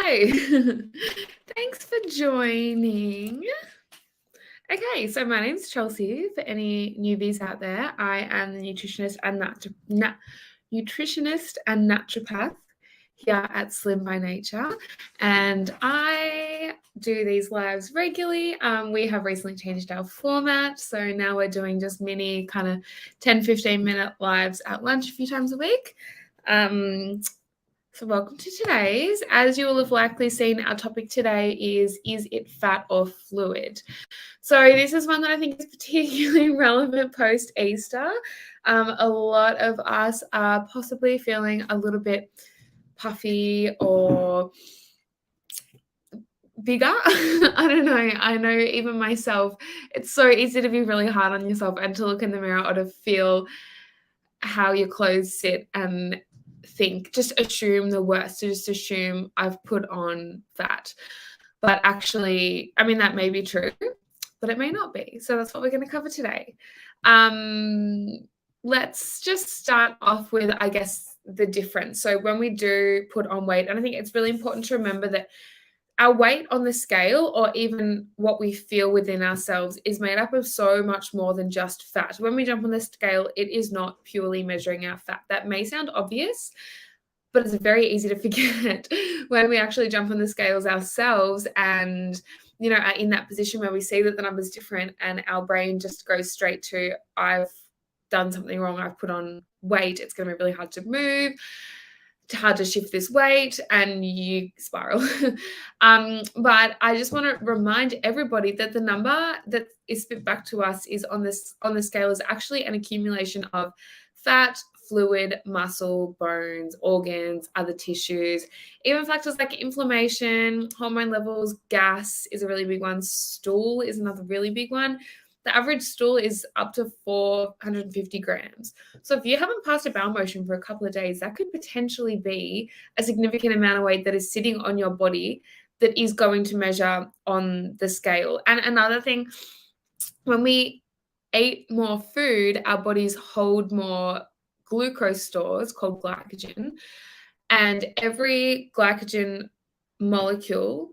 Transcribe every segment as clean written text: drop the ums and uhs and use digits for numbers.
Hello. Thanks for joining. Okay, so my name's Chelsea. For any newbies out there, I am the nutritionist and naturopath here at Slim by Nature, and I do these lives regularly. We have recently changed our format, so now we're doing just mini kind of 10-15 minute lives at lunch a few times a week. So welcome to today's. As you will have likely seen, our topic today is it fat or fluid? So this is one that I think is particularly relevant post-Easter. A lot of us are possibly feeling a little bit puffy or bigger. I don't know. I know even myself, it's so easy to be really hard on yourself and to look in the mirror or to feel how your clothes sit and just assume the worst, to just assume I've put on fat. But actually, I mean, that may be true, but it may not be. So that's what we're going to cover today. Let's just start off with, I guess, the difference. So when we do put on weight, and I think it's really important to remember that our weight on the scale, or even what we feel within ourselves, is made up of so much more than just fat. When we jump on the scale, it is not purely measuring our fat. That may sound obvious, but it's very easy to forget when we actually jump on the scales ourselves and, are in that position where we see that the number's different and our brain just goes straight to, I've done something wrong, I've put on weight, it's going to be really hard to move, hard to shift this weight, and you spiral. But I just want to remind everybody that the number that is spit back to us is on the scale is actually an accumulation of fat, fluid, muscle, bones, organs, other tissues, even factors like inflammation, hormone levels, gas is a really big one, stool is another really big one. The average stool is up to 450 grams. So if you haven't passed a bowel motion for a couple of days, that could potentially be a significant amount of weight that is sitting on your body that is going to measure on the scale. And another thing, when we eat more food, our bodies hold more glucose stores called glycogen. And every glycogen molecule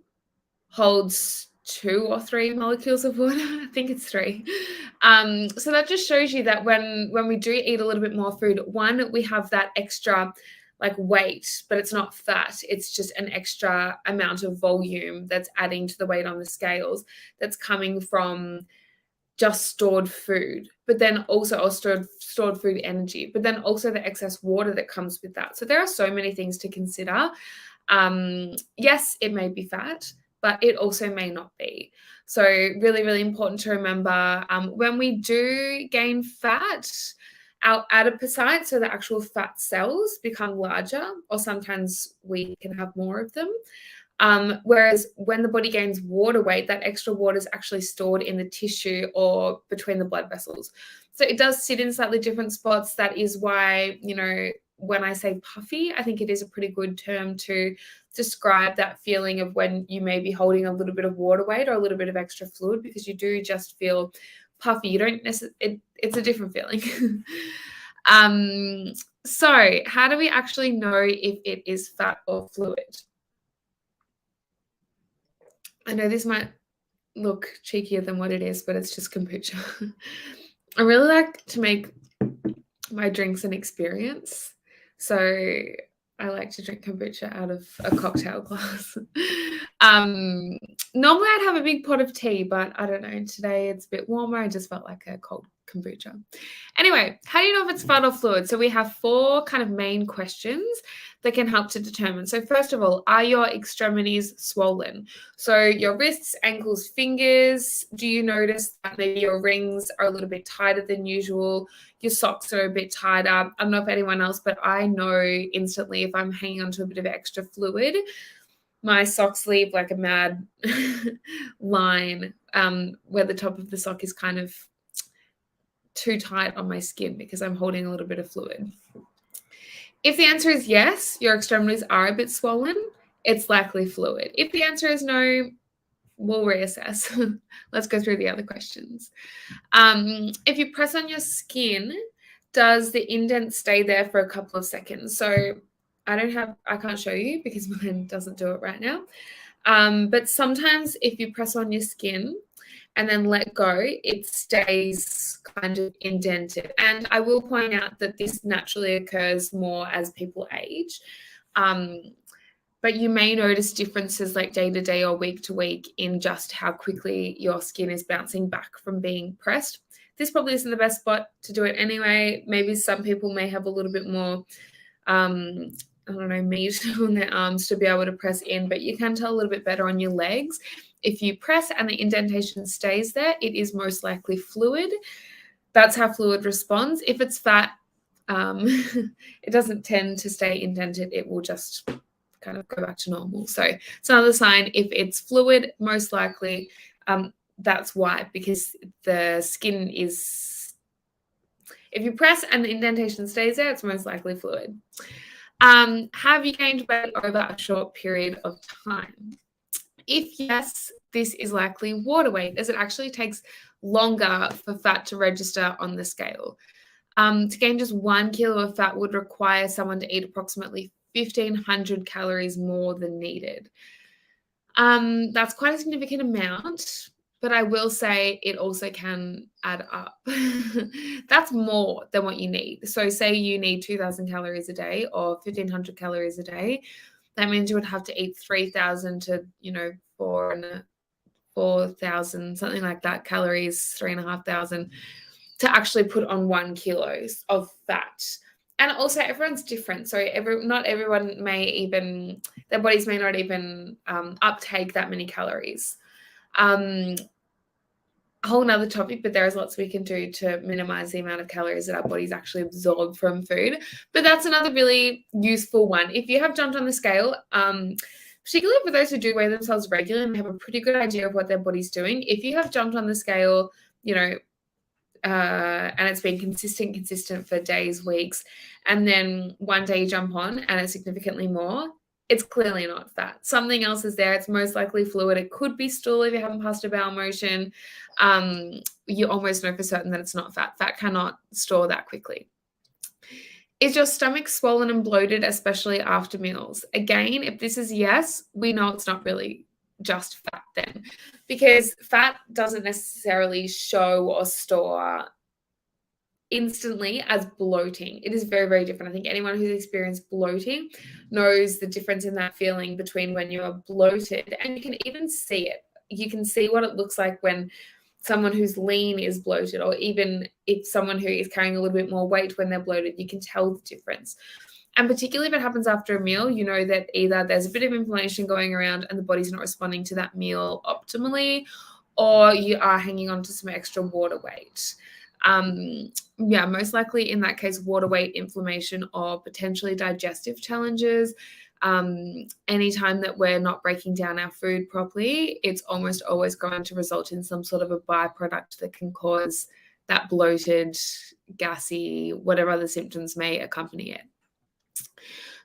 holds 2 or 3 molecules of water. I think it's 3. So that just shows you that when we do eat a little bit more food, one, we have that extra weight, but it's not fat. It's just an extra amount of volume that's adding to the weight on the scales that's coming from just stored food, but then also stored food energy, but then also the excess water that comes with that. So there are so many things to consider. Yes, it may be fat, but it also may not be. So really, really important to remember when we do gain fat, our adipocytes, so the actual fat cells, become larger, or sometimes we can have more of them. Whereas when the body gains water weight, that extra water is actually stored in the tissue or between the blood vessels. So it does sit in slightly different spots. That is why, when I say puffy, I think it is a pretty good term to describe that feeling of when you may be holding a little bit of water weight or a little bit of extra fluid, because you do just feel puffy. You don't necessarily, it's a different feeling. So how do we actually know if it is fat or fluid? I know this might look cheekier than what it is, but it's just kombucha. I really like to make my drinks an experience. So I like to drink kombucha out of a cocktail glass. Normally I'd have a big pot of tea, but I don't know, today it's a bit warmer. I just felt like a cold kombucha. Anyway, how do you know if it's fat or fluid? So we have 4 kind of main questions that can help to determine. So first of all, are your extremities swollen? So your wrists, ankles, fingers, do you notice that maybe your rings are a little bit tighter than usual? Your socks are a bit tighter. I don't know if anyone else, but I know instantly if I'm hanging onto a bit of extra fluid. My socks leave like a mad line where the top of the sock is kind of too tight on my skin because I'm holding a little bit of fluid. If the answer is yes, your extremities are a bit swollen, it's likely fluid. If the answer is no, we'll reassess. Let's go through the other questions. If you press on your skin, does the indent stay there for a couple of seconds? So I can't show you because mine doesn't do it right now. But sometimes if you press on your skin and then let go, it stays kind of indented. And I will point out that this naturally occurs more as people age. But you may notice differences like day to day or week to week in just how quickly your skin is bouncing back from being pressed. This probably isn't the best spot to do it anyway. Maybe some people may have a little bit more, I don't know, meat on their arms to be able to press in, but you can tell a little bit better on your legs. If you press and the indentation stays there, it is most likely fluid. That's how fluid responds. If it's fat, it doesn't tend to stay indented. It will just kind of go back to normal. So it's another sign. If it's fluid, most likely that's why, because the skin is, if you press and the indentation stays there, it's most likely fluid. Have you gained weight over a short period of time? If yes, this is likely water weight, as it actually takes longer for fat to register on the scale. To gain just 1 kilo of fat would require someone to eat approximately 1,500 calories more than needed. That's quite a significant amount, but I will say it also can add up. That's more than what you need. So say you need 2,000 calories a day or 1,500 calories a day. That means you would have to eat 3,000 to, 4,000, something like that, calories, 3,500 to actually put on 1 kilo of fat. And also everyone's different. So not everyone may even, their bodies may not even uptake that many calories. A whole nother topic, but there is lots we can do to minimize the amount of calories that our bodies actually absorb from food. But that's another really useful one. If you have jumped on the scale, particularly for those who do weigh themselves regularly and have a pretty good idea of what their body's doing, if you have jumped on the scale, and it's been consistent for days, weeks, and then one day you jump on and it's significantly more, it's clearly not fat. Something else is there. It's most likely fluid. It could be stool if you haven't passed a bowel motion. You almost know for certain that it's not fat. Fat cannot store that quickly. Is your stomach swollen and bloated, especially after meals? Again, if this is yes, we know it's not really just fat then, because fat doesn't necessarily show or store instantly as bloating. It is very, very different. I think anyone who's experienced bloating knows the difference in that feeling between when you are bloated, and you can even see it. You can see what it looks like when someone who's lean is bloated, or even if someone who is carrying a little bit more weight when they're bloated, you can tell the difference. And particularly if it happens after a meal, you know that either there's a bit of inflammation going around and the body's not responding to that meal optimally, or you are hanging on to some extra water weight. Most likely in that case, water weight, inflammation, or potentially digestive challenges. Anytime that we're not breaking down our food properly, it's almost always going to result in some sort of a byproduct that can cause that bloated, gassy, whatever other symptoms may accompany it.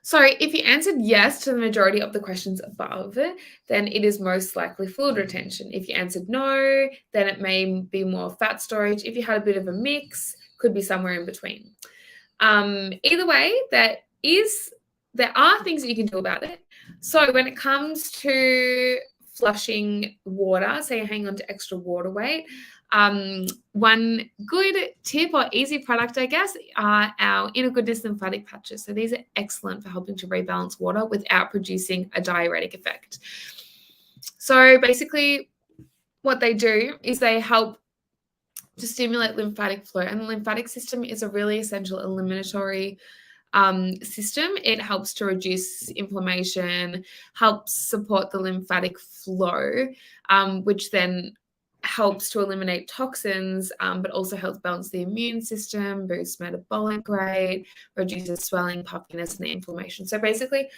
So if you answered yes to the majority of the questions above, then it is most likely fluid retention. If you answered no, then it may be more fat storage. If you had a bit of a mix, could be somewhere in between. Either way, there are things that you can do about it. So when it comes to flushing water, say you're hanging on to extra water weight, one good tip or easy product, I guess, are our inner goodness lymphatic patches. So these are excellent for helping to rebalance water without producing a diuretic effect. So basically what they do is they help to stimulate lymphatic flow, and the lymphatic system is a really essential eliminatory system. It helps to reduce inflammation, helps support the lymphatic flow, which then helps to eliminate toxins, but also helps balance the immune system, boosts metabolic rate, reduces swelling, puffiness, and inflammation. So basically,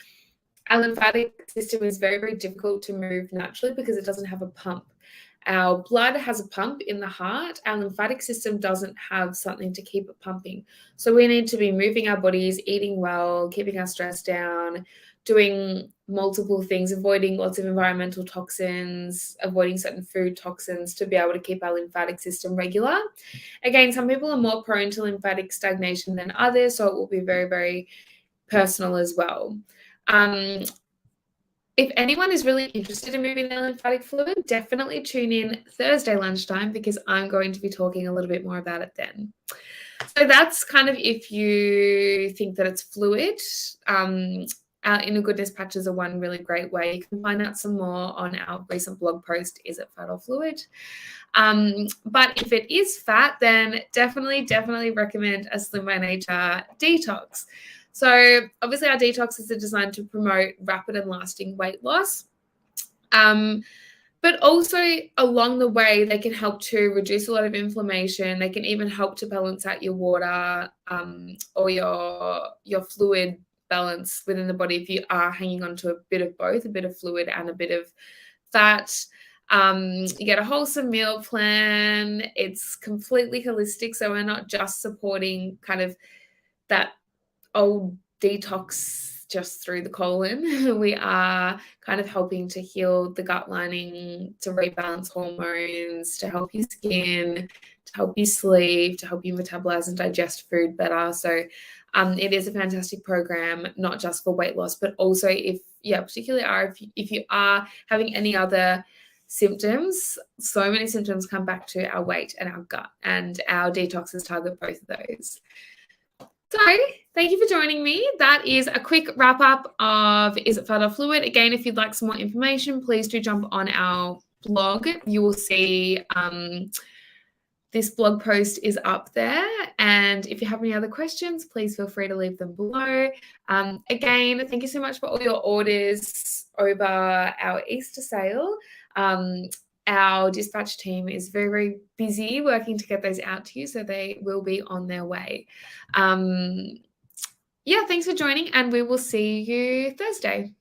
our lymphatic system is very, very difficult to move naturally because it doesn't have a pump. Our blood has a pump in the heart. Our lymphatic system doesn't have something to keep it pumping. So we need to be moving our bodies, eating well, keeping our stress down, doing multiple things, avoiding lots of environmental toxins, avoiding certain food toxins to be able to keep our lymphatic system regular. Again, some people are more prone to lymphatic stagnation than others, so it will be very, very personal as well. If anyone is really interested in moving their lymphatic fluid, definitely tune in Thursday lunchtime, because I'm going to be talking a little bit more about it then. So that's kind of if you think that it's fluid. Our inner goodness patches are one really great way. You can find out some more on our recent blog post, Is It Fat or Fluid? But if it is fat, then definitely recommend a Slim by Nature detox. So obviously our detoxes are designed to promote rapid and lasting weight loss. But also along the way, they can help to reduce a lot of inflammation. They can even help to balance out your water or your fluid balance within the body if you are hanging on to a bit of both, a bit of fluid and a bit of fat. You get a wholesome meal plan. It's completely holistic. So we're not just supporting kind of that old detox just through the colon. We are kind of helping to heal the gut lining, to rebalance hormones, to help your skin, to help you sleep, to help you metabolize and digest food better. So it is a fantastic program, not just for weight loss, but also particularly if you are having any other symptoms. So many symptoms come back to our weight and our gut, and our detoxes target both of those. So thank you for joining me. That is a quick wrap up of Is It Fat or Fluid? Again, if you'd like some more information, please do jump on our blog. You will see this blog post is up there. And if you have any other questions, please feel free to leave them below. Again, thank you so much for all your orders over our Easter sale. Our dispatch team is very, very busy working to get those out to you, so they will be on their way. Thanks for joining, and we will see you Thursday.